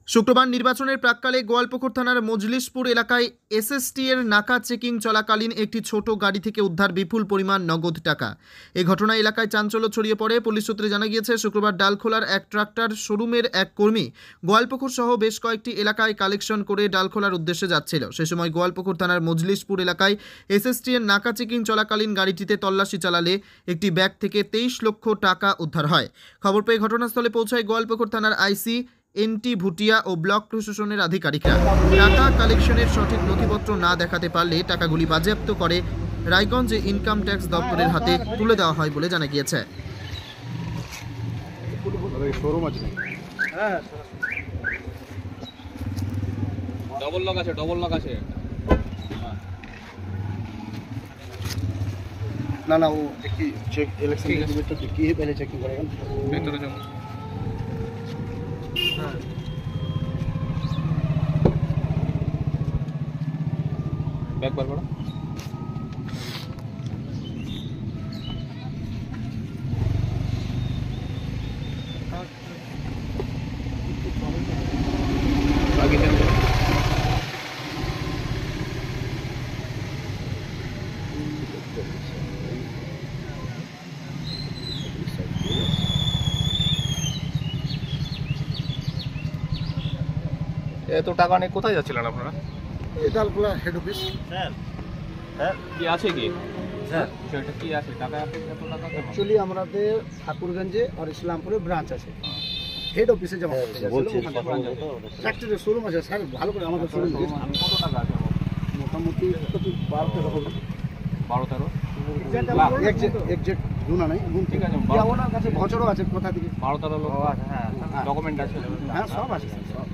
শুক্রবার নির্বাচনের প্রাক্কালে গোয়ালপুকুর থানার মজলিশপুর এলাকায় এসএসটি এর নাকা চেকিং চলাকালীন একটি ছোট গাড়ি থেকে উদ্ধার বিপুল পরিমাণ নগদ টাকা। এই ঘটনায় এলাকায় চাঞ্চল্য ছড়িয়ে পড়ে। পুলিশ সূত্রে জানা গিয়েছে, শুক্রবার ডালখোলার এক ট্রাক্টর শোরুমের এক কর্মী গোয়ালপুকুর সহ বেশ কয়েকটি এলাকায় কালেকশন করে ডালখোলার উদ্দেশ্যে যাচ্ছিল। সে সময় গোয়ালপুকুর থানার মজলিশপুর এলাকায় এসএসটি এর নাকা চেকিং চলাকালীন গাড়িটিতে তল্লাশি চালালে একটি ব্যাগ থেকে 23 লক্ষ টাকা উদ্ধার হয়। খবর পেয়ে ঘটনাস্থলে পৌঁছায় গোয়ালপুকুর থানার আইসি এনটি ভুটিয়া ও ব্লক প্রশাসনের আধিকারিকরা। টাকা কালেকশনের সঠিক নথিপত্র না দেখাতে পারলে টাকাগুলি বাজেয়াপ্ত করে রায়গঞ্জে ইনকাম ট্যাক্স দপ্তরের হাতে তুলে দেওয়া হয় বলে জানা গিয়েছে। ডবল লক আছে না ও দেখি চেক ইলেকশন তো কি है पहले चेकिंग करेगा ভিতরে যাও। ব্যাগ বার করো। आगे चलो। এত টাকা নিয়ে কোথায় যাচ্ছিলেন আপনারা? এই ডালখোলা হেড অফিস স্যার কি আছে কি স্যার সেটা কি আছে? টাকা আছে এত টাকা কেন? एक्चुअली আমাদের ঠাকুরগঞ্জে আর ইসলামপুরে ব্রাঞ্চ আছে। হেড অফিসে জমা করতে বলছি ফ্যাক্টরি শোরুম আছে স্যার, ভালো করে আমাদের শোরুম আমি কত টাকা আছে মোটামুটি 12-13 হবে। 12-13 এক্সাক্ট গুণা নাই, গুণ ঠিক আছে। ওনার কাছে বছরও আছে কোথা থেকে 12-13 লোক। হ্যাঁ ডকুমেন্ট আছে। হ্যাঁ সব আছে স্যার সব।